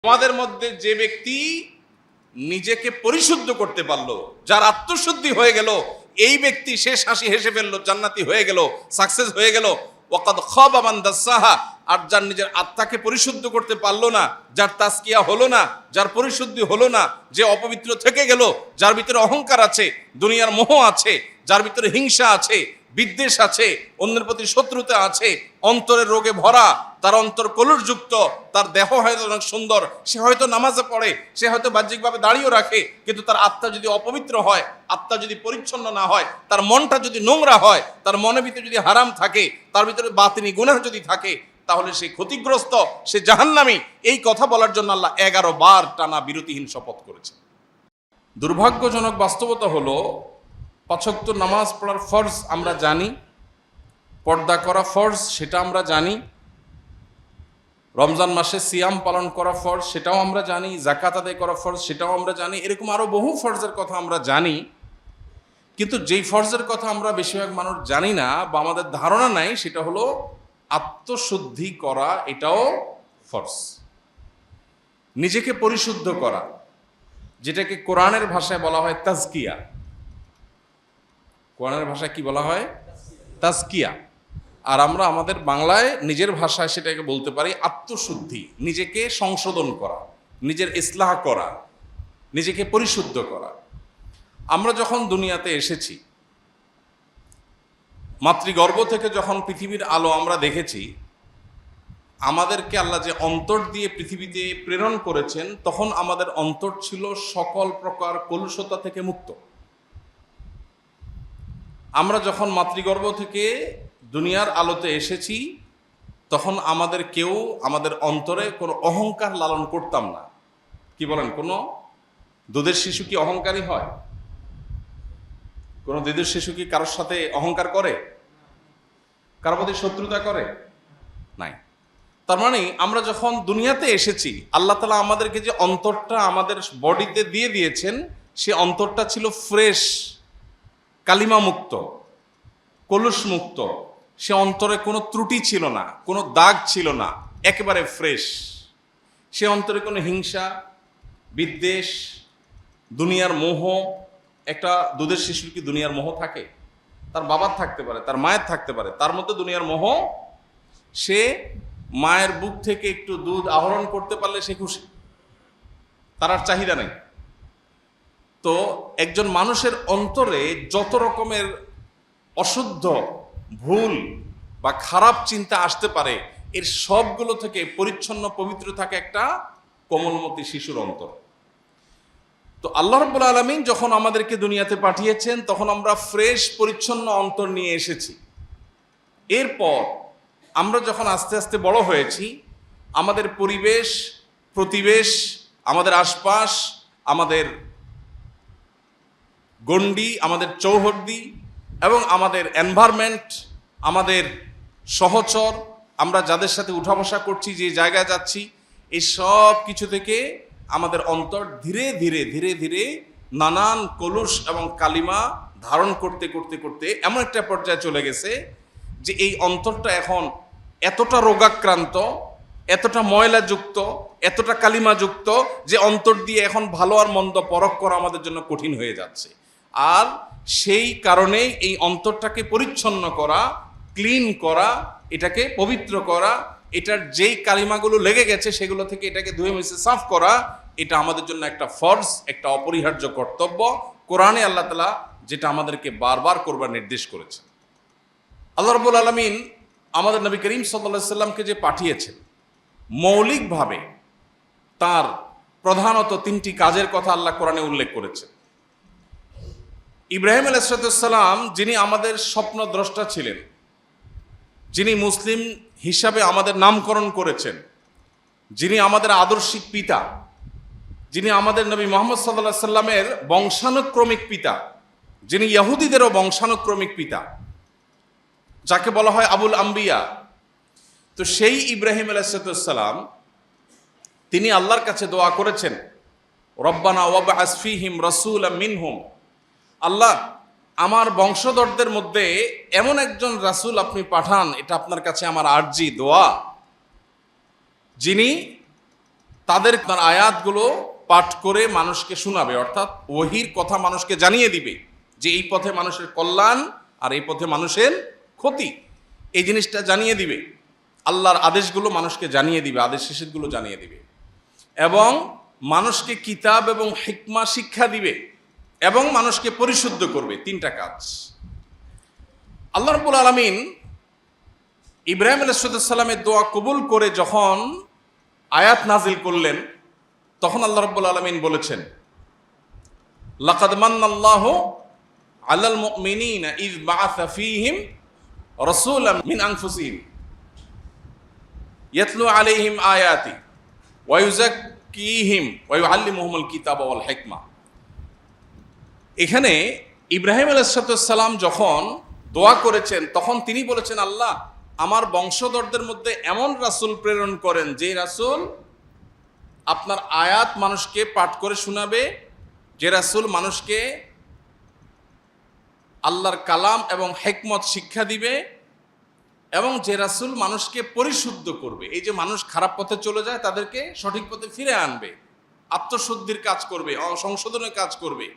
আমাদের মধ্যে যে ব্যক্তি নিজেকে পরিশুদ্ধ করতে পারলো, যার আত্মশুদ্ধি হয়ে গেল, এই ব্যক্তি শেষ হাসি হেসে ফেললো, জান্নাতি হয়ে গেল, সাকসেস হয়ে গেল। ওয়াকাদ খাবা মান দাসাহা, আর যার নিজের আত্মাকে পরিশুদ্ধ করতে পারলো না, যার তাজকিয়া হলো না, যার পরিশুদ্ধি হলো না, যে অপবিত্র থেকে গেল, যার ভিতরে অহংকার আছে, দুনিয়ার মোহ আছে, যার ভিতরে হিংসা আছে, বিদ্বেষ আছে, অন্যের প্রতি শত্রুতা আছে, অন্তরের রোগে ভরা, তার অন্তর কলুষযুক্ত, তার দেহ হয়তো অনেক সুন্দর, সে হয়তো নামাজে পড়ে, সে হয়তো বাহ্যিকভাবে দাঁড়িয়েও রাখে, কিন্তু তার আত্মা যদি অপবিত্র হয়, আত্মা যদি পরিচ্ছন্ন না হয়, তার মনটা যদি নোংরা হয়, তার মনের ভিতরে যদি হারাম থাকে, তার ভিতরে বাতিনি গুনাহ যদি থাকে, তাহলে সে ক্ষতিগ্রস্ত, সে জাহান্নামী। এই কথা বলার জন্য আল্লাহ 11 বার টানা বিরতিহীন শপথ করেছে। দুর্ভাগ্যজনক বাস্তবতা হলো, 5 ওয়াক্ত নামাজ পড়ার ফরজ আমরা জানি, পর্দা করা ফরজ সেটা আমরা জানি, রমজান মাসে সিয়াম পালন করা ফরজ সেটাও আমরা জানি, যাকাত আদায় করা ফরজ সেটাও আমরা জানি, এরকম আরো বহু ফরজের কথা আমরা জানি। কিন্তু যেই ফরজের কথা আমরা বেশিরভাগ মানুষ জানি না বা আমাদের ধারণা নাই, সেটা হলো আত্মশুদ্ধি করা, এটাও ফরজ। নিজেকে পরিশুদ্ধ করা, যেটাকে কোরআনের ভাষায় বলা হয় তাজকিয়া। কোরআনের ভাষায় কি বলা হয়? তাজকিয়া। আর আমরা আমাদের বাংলায় নিজের ভাষায় সেটাকে বলতে পারি আত্মশুদ্ধি, নিজেকে সংশোধন করা, নিজের ইসলাহ করা, নিজেকে পরিশুদ্ধ করা। আমরা যখন দুনিয়াতে এসেছি, মাতৃগর্ভ থেকে যখন পৃথিবীর আলো আমরা দেখেছি, আমাদেরকে আল্লাহ যে অন্তর দিয়ে পৃথিবীতে প্রেরণ করেছেন, তখন আমাদের অন্তর ছিল সকল প্রকার কলুষতা থেকে মুক্ত। আমরা যখন মাতৃগর্ভ থেকে দুনিয়ার আলোতে এসেছি, তখন আমাদের কেউ আমাদের অন্তরে কোনো অহংকার লালন করতাম না। কি বলেন, কোনো দুধের শিশু কি অহংকারী হয়? কোনো দুধের শিশু কি কারোর সাথে অহংকার করে? কারোর প্রতি শত্রুতা করে? নাই। তার মানে আমরা যখন দুনিয়াতে এসেছি, আল্লাহ তাআলা আমাদেরকে যে অন্তরটা আমাদের বডিতে দিয়ে দিয়েছেন, সে অন্তরটা ছিল ফ্রেশ, কালিমা মুক্ত, কলুষ মুক্ত। সে অন্তরে কোনো ত্রুটি ছিল না, কোনো দাগ ছিল না, একেবারে ফ্রেশ। সে অন্তরে কোনো হিংসা, বিদ্বেষ, দুনিয়ার মোহ। একটা দুধের শিশুর কি দুনিয়ার মোহ থাকে? তার বাবার থাকতে পারে, তার মায়ের থাকতে পারে, তার মধ্যে দুনিয়ার মোহ। সে মায়ের বুক থেকে একটু দুধ আহরণ করতে পারলে সে খুশি, তার আর চাহিদা নেই। তো একজন মানুষের অন্তরে যত রকমের অশুদ্ধ, ভুল বা খারাপ চিন্তা আসতে পারে, এর সবগুলো থেকে পরিচ্ছন্ন, পবিত্র থাকে একটা কোমলমতি শিশুর অন্তর। তো আল্লাহ রাব্বুল আলামিন যখন আমাদেরকে দুনিয়াতে পাঠিয়েছেন, তখন আমরা ফ্রেশ, পরিচ্ছন্ন অন্তর নিয়ে এসেছি। এরপর আমরা যখন আস্তে আস্তে বড় হয়েছি, আমাদের পরিবেশ, প্রতিবেশ, আমাদের আশপাশ, আমাদের গণ্ডি, আমাদের চৌহদ্দি এবং আমাদের এনভায়রনমেন্ট, আমাদের সহচর, আমরা যাদের সাথে উঠা বসা করছি, যে জায়গায় যাচ্ছি, এই সব কিছু থেকে আমাদের অন্তর ধীরে ধীরে ধীরে ধীরে নানান কলুষ এবং কালিমা ধারণ করতে করতে করতে এমন একটা পর্যায়ে চলে গেছে যে এই অন্তরটা এখন এতটা রোগাক্রান্ত, এতটা ময়লাযুক্ত, এতটা কালিমাযুক্ত, যে অন্তর দিয়ে এখন ভালো আর মন্দ পরখ করা আমাদের জন্য কঠিন হয়ে যাচ্ছে। আর সেই কারণে এই অন্তরটাকে পরিচ্ছন্ন করা, ক্লিন করা, এটাকে পবিত্র করা, এটার যেই কালিমাগুলো লেগে গেছে সেগুলো থেকে এটাকে ধুয়ে মুছে সাফ করা, এটা আমাদের জন্য একটা ফরজ, একটা অপরিহার্য কর্তব্য। কোরআনে আল্লাহ তাআলা যেটা আমাদেরকে বারবার করবার নির্দেশ করেছে। আল্লাহ রাব্বুল আলামিন আমাদের নবী করিম সাল্লাল্লাহু আলাইহি সাল্লামকে যে পাঠিয়েছেন, মৌলিকভাবে তার প্রধানত 3টি কাজের কথা আল্লাহ কোরআনে উল্লেখ করেছেন। ইব্রাহিম আলাইহিস সালাম, যিনি আমাদের স্বপ্নদ্রষ্টা ছিলেন, যিনি মুসলিম হিসাবে আমাদের নামকরণ করেছেন, যিনি আমাদের আদর্শিক পিতা, যিনি আমাদের নবী মুহাম্মদ সাল্লাল্লাহু আলাইহি সাল্লামের বংশানুক্রমিক পিতা, যিনি ইহুদিদেরও বংশানুক্রমিক পিতা, যাকে বলা হয় আবুল আম্বিয়া। তো সেই ইব্রাহিম আলাইহিস সালাম, তিনি আল্লাহর কাছে দোয়া করেছেন, রব্বানা ওয়াবআস ফীহিম রাসূলাম মিনহুম, আল্লাহ আমার বংশধরদের মধ্যে এমন একজন রাসূল আপনি পাঠান, এটা আপনার কাছে আমার আরজি, দোয়া, যিনি তাদের তার আয়াতগুলো পাঠ করে মানুষকে শোনাবে, অর্থাৎ ওহির কথা মানুষকে জানিয়ে দিবে যে এই পথে মানুষের কল্যাণ আর এই পথে মানুষের ক্ষতি, এই জিনিসটা জানিয়ে দিবে। আল্লাহর আদেশগুলো মানুষকে জানিয়ে দিবে, আদেশ নিষেধগুলো জানিয়ে দিবে, এবং মানুষকে কিতাব এবং হিকমা শিক্ষা দিবে, এবং মানুষকে পরিশুদ্ধ করবে। তিনটা কাজ। আল্লাহ রাব্বুল আলামিন ইব্রাহিম আলাইহিস সালামের দোয়া কবুল করে যখন আয়াত নাজিল করলেন, তখন আল্লাহ রাব্বুল আলামিন বলেছেন, লাকাদ মান্নাল্লাহু আলাল মুমিনিনা ইয বাআসা ফীহিম রাসূলাম মিন আনফুসিহিম ইয়াতলু আলাইহিম আয়াতি ওয়া ইউযাক্কিহিম ওয়া ইউআল্লিমুহুমুল কিতাবা ওয়াল হিকমা। এখানে ইব্রাহিম আলাইহিস সালাম যখন দোয়া করেছেন, তখন তিনি বলেছেন, আল্লাহ আমার বংশধরদের মধ্যে এমন রাসূল প্রেরণ করেন যে রাসূল আপনার আয়াত মানুষকে পাঠ করে শোনাবে, যে রাসূল মানুষকে আল্লাহর কালাম এবং হিকমত শিক্ষা দিবে, এবং যে রাসূল মানুষকে পরিশুদ্ধ করবে। এই যে মানুষ খারাপ পথে চলে যায় তাদেরকে সঠিক পথে ফিরে আনবে, আত্মশুদ্ধির কাজ করবে, সংশোধনের কাজ করবে।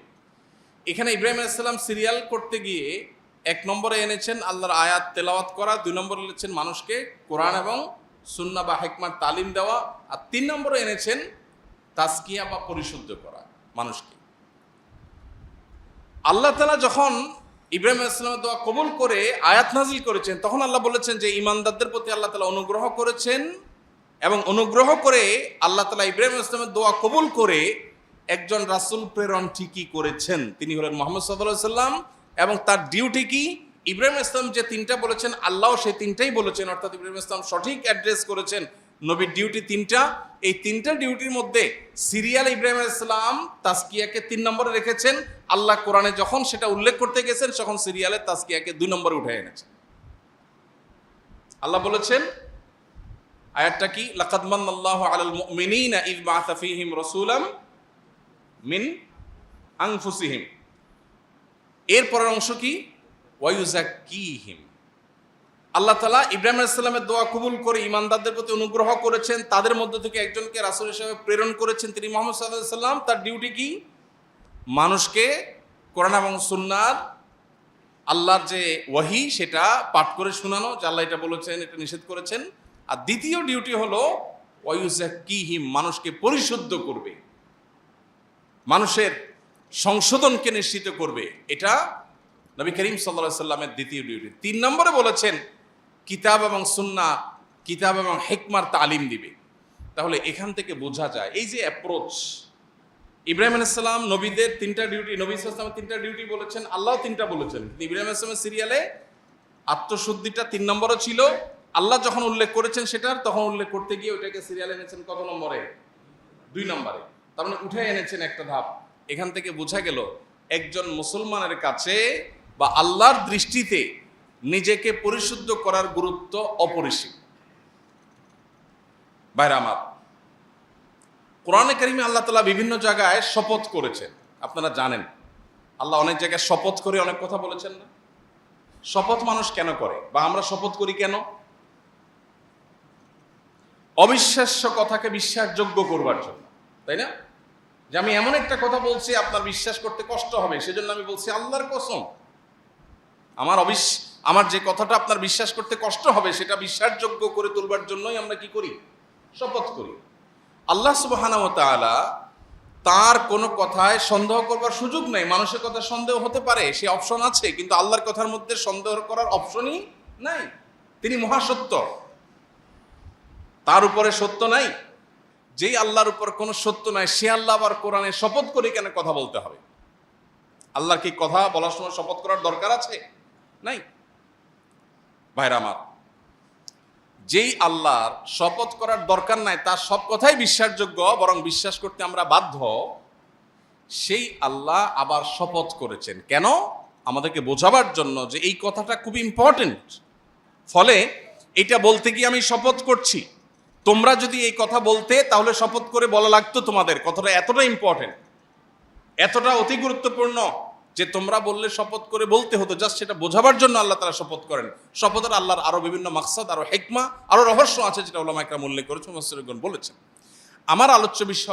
এখানে ইব্রাহিম আলাইহিস সালাম সিরিয়াল করতে গিয়ে 1 নম্বরে এনেছেন আল্লাহর আয়াত তেলাওয়াত করা, 2 নম্বরে এনেছেন মানুষকে কোরআন এবং সুন্নাহ বা হিকমার তালিম দেওয়া, আর 3 নম্বরে এনেছেন তাজকিয়া বা পরিশুদ্ধ করা মানুষকে। আল্লাহ তাআলা যখন ইব্রাহিম আলাইহিস সালামের দোয়া কবুল করে আয়াত নাজিল করেছেন, তখন আল্লাহ বলেছেন যে ঈমানদারদের প্রতি আল্লাহ তাআলা অনুগ্রহ করেছেন, এবং অনুগ্রহ করে আল্লাহ তাআলা ইব্রাহিম আলাইহিস সালামের দোয়া কবুল করে একজন রাসূল প্রেরণ ঠিকই করেছেন। তিনি হলেন মুহাম্মদ সাল্লাল্লাহু আলাইহি সাল্লাম, এবং তার ডিউটি কি? ইব্রাহিম আলাইহিস সালাম যে 3টা বলেছেন, আল্লাহও সেই 3টাই বলেছেন, অর্থাৎ ইব্রাহিম আলাইহিস সালাম সঠিক অ্যাড্রেস করেছেন। নবীর ডিউটি 3টা, এই 3টা ডিউটির মধ্যে সিরিয়াল ইব্রাহিম আলাইহিস সালাম তাজকিয়াকে 3 নম্বরে রেখেছেন। আল্লাহ কোরআনে যখন সেটা উল্লেখ করতে গেছেন, তখন সিরিয়ালে তাজকিয়াকে 2 নম্বরে উঠে এনেছেন। আল্লাহ বলেছেন, আয়াতটা কি? লাকাদ মান্নাল্লাহু আলাল মুমিনিনা ইয বাআসা ফীহিম রাসূলাম মিন আনফুসিহিম। এর পরের অংশ কি? ওয়া ইউযাক্কিহিম। আল্লাহ তাআলা ইব্রাহিম আলাইহিস সালামের দোয়া কবুল করে ঈমানদারদের প্রতি অনুগ্রহ করেছেন, তাদের মধ্য থেকে একজনকে রাসূল হিসেবে প্রেরণ করেছেন, তিনি মুহাম্মদ সাল্লাল্লাহু আলাইহি সাল্লাম। তার ডিউটি কি? মানুষকে কোরআন এবং সুন্নাহর আল্লাহর যে ওয়াহি সেটা পাঠ করে শোনানো, যে আল্লাহ এটা বলেছেন, এটা নিষেধ করেছেন। আর দ্বিতীয় ডিউটি হলো ওয়া ইউযাক্কিহিম, মানুষকে পরিশুদ্ধ করবে, মানুষের সংশোধনকে নিশ্চিত করবে। এটা নবী করিম সাল্লাল্লাহু আলাইহি সাল্লামের দ্বিতীয় ডিউটি। 3 নম্বরে বলেছেন কিতাব এবং সুন্নাহ, কিতাব এবং হিকমার তালিম দিবে। তাহলে এখান থেকে বোঝা যায় এই যে অ্যাপ্রোচ, ইব্রাহিম আলাইহিস সালাম নবীদের 3টা ডিউটি, নবী সাল্লাল্লাহু আলাইহি ওয়াসাল্লাম 3টা ডিউটি বলেছেন, আল্লাহও 3টা বলেছেন। ইব্রাহিম আলাইহিস সালামের সিরিয়ালে আত্মশুদ্ধিটা 3 নম্বরে ছিল, আল্লাহ যখন উল্লেখ করেছেন সেটার, তখন উল্লেখ করতে গিয়ে ওটাকে সিরিয়ালে এনেছেন কত নম্বরে? 2 নম্বরে। তার মানে উঠে এনেছেন একটা ধাপ। এখান থেকে বোঝা গেল একজন মুসলমানের কাছে বা আল্লাহর দৃষ্টিতে নিজেকে পরিশুদ্ধ করার গুরুত্ব অপরিসীম। ভাইরা আমার, কোরআনে কারিমে আল্লাহ তাআলা বিভিন্ন জায়গায় শপথ করেছেন, আপনারা জানেন। আল্লাহ অনেক জায়গায় শপথ করে অনেক কথা বলেছেন না? শপথ মানুষ কেন করে, বা আমরা শপথ করি কেন? অবিশ্বাস্য কথাকে বিশ্বাসযোগ্য করবার জন্য, তাই না? যে আমি এমন একটা কথা বলছি আপনার বিশ্বাস করতে কষ্ট হবে, সেজন্য আমি বলছি আল্লাহর কসম, আমার যে কথাটা আপনার বিশ্বাস করতে কষ্ট হবে সেটা বিশ্বাসযোগ্য করে তুলবার জন্যই আমরা কি করি? শপথ করি। আল্লাহ সুবহানাহু ওয়া তাআলা তার কোনো কথায় সন্দেহ করবার সুযোগ নেই। মানুষের কথা সন্দেহ হতে পারে, সে অপশন আছে, কিন্তু আল্লাহর কথার মধ্যে সন্দেহ করার অপশনই নাই। তিনি মহাসত্য, তার উপরে সত্য নাই। যেই আল্লাহর উপর কোনো সত্য নাই, সে আল্লাহ আবার কোরআনে শপথ করে কেন কথা বলতে হবে? আল্লাহর কি কথা বলার সময় শপথ করার দরকার আছে? নাই। ভাইরা আমার, যেই আল্লাহর শপথ করার দরকার নাই, তার সব কথাই বিশ্বাসযোগ্য, বরং বিশ্বাস করতে আমরা বাধ্য, সেই আল্লাহ আবার শপথ করেছেন কেন? আমাদেরকে বোঝাবার জন্য যে এই কথাটা খুব ইম্পর্টেন্ট। ফলে এটা বলতে গিয়ে আমি শপথ করছি, তোমরা যদি এই কথা বলতে, তাহলে শপথ করে বলা লাগতো তোমাদের। কথাটা এতটা ইম্পর্টেন্ট, এতটা অতি গুরুত্বপূর্ণ যে তোমরা বললে শপথ করে বলতে হতো। জাস্ট সেটা বোঝাবার জন্য আল্লাহ তাআলা শপথ করেন। শপথের আল্লাহর আরো বিভিন্ন মাকসাদ, আরো হিকমা, আরো রহস্য আছে, যেটা উলামা ইকরাম উল্লেখ করেছেন, মুফাসসিরগণ বলেছেন। আমার আলোচ্য বিষয়